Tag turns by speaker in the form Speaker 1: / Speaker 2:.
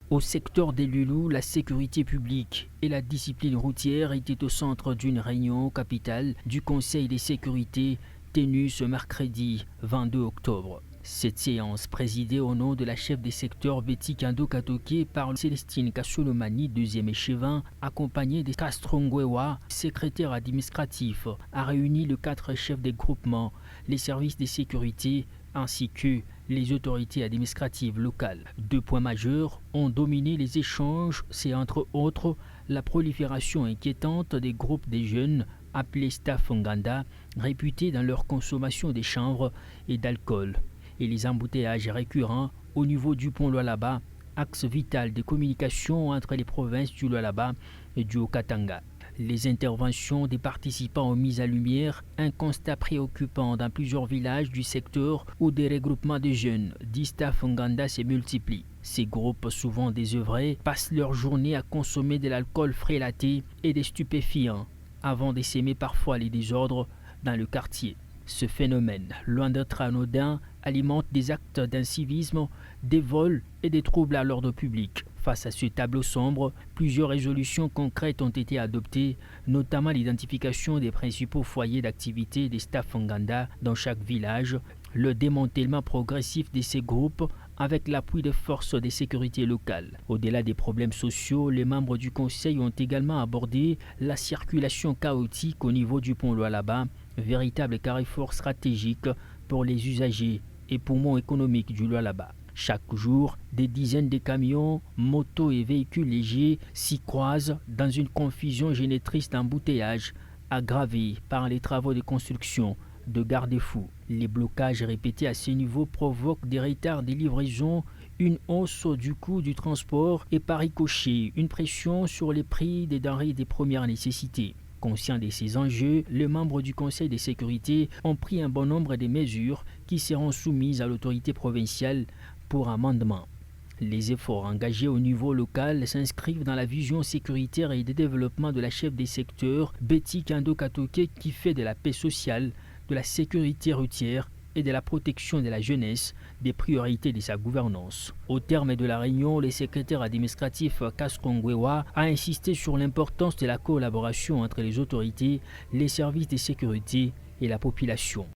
Speaker 1: Au secteur des Loulous, la sécurité publique et la discipline routière étaient au centre d'une réunion capitale du Conseil de sécurité tenue ce mercredi 22 octobre. Cette séance, présidée au nom de la chef des secteurs Betty Kando Katoke par Célestine Kassolomani, deuxième échevin, accompagnée de Kastrongwewa, secrétaire administratif, a réuni les 4 chefs des groupements, les services de sécurité ainsi que les autorités administratives locales. 2 points majeurs ont dominé les échanges, c'est entre autres la prolifération inquiétante des groupes de jeunes appelés Staff Nganda, réputés dans leur consommation de chanvre et d'alcool, et les embouteillages récurrents au niveau du pont Lualaba, axe vital de communication entre les provinces du Lualaba et du Haut-Katanga. Les interventions des participants ont mis à lumière un constat préoccupant dans plusieurs villages du secteur où des regroupements de jeunes d'Istaf Nganda se multiplient. Ces groupes, souvent désœuvrés, passent leur journée à consommer de l'alcool frélaté et des stupéfiants avant de s'aimer parfois les désordres dans le quartier. Ce phénomène, loin d'être anodin, alimente des actes d'incivisme, des vols et des troubles à l'ordre public. Face à ce tableau sombre, plusieurs résolutions concrètes ont été adoptées, notamment l'identification des principaux foyers d'activité des Staff Nganda dans chaque village, le démantèlement progressif de ces groupes avec l'appui des forces de sécurité locales. Au-delà des problèmes sociaux, les membres du Conseil ont également abordé la circulation chaotique au niveau du pont Lualaba, véritable carrefour stratégique pour les usagers et poumon économique du Lualaba. Chaque jour, des dizaines de camions, motos et véhicules légers s'y croisent dans une confusion génératrice d'embouteillages aggravée par les travaux de construction de garde-fous. Les blocages répétés à ce niveau provoquent des retards de livraison, une hausse du coût du transport et par ricochet une pression sur les prix des denrées de première nécessité. Conscients de ces enjeux, les membres du Conseil de sécurité ont pris un bon nombre de mesures qui seront soumises à l'autorité provinciale pour amendement. Les efforts engagés au niveau local s'inscrivent dans la vision sécuritaire et de développement de la chef des secteurs Betty Kando Katoke qui fait de la paix sociale, de la sécurité routière et de la protection de la jeunesse des priorités de sa gouvernance. Au terme de la réunion, le secrétaire administratif Kastrongwewa a insisté sur l'importance de la collaboration entre les autorités, les services de sécurité et la population.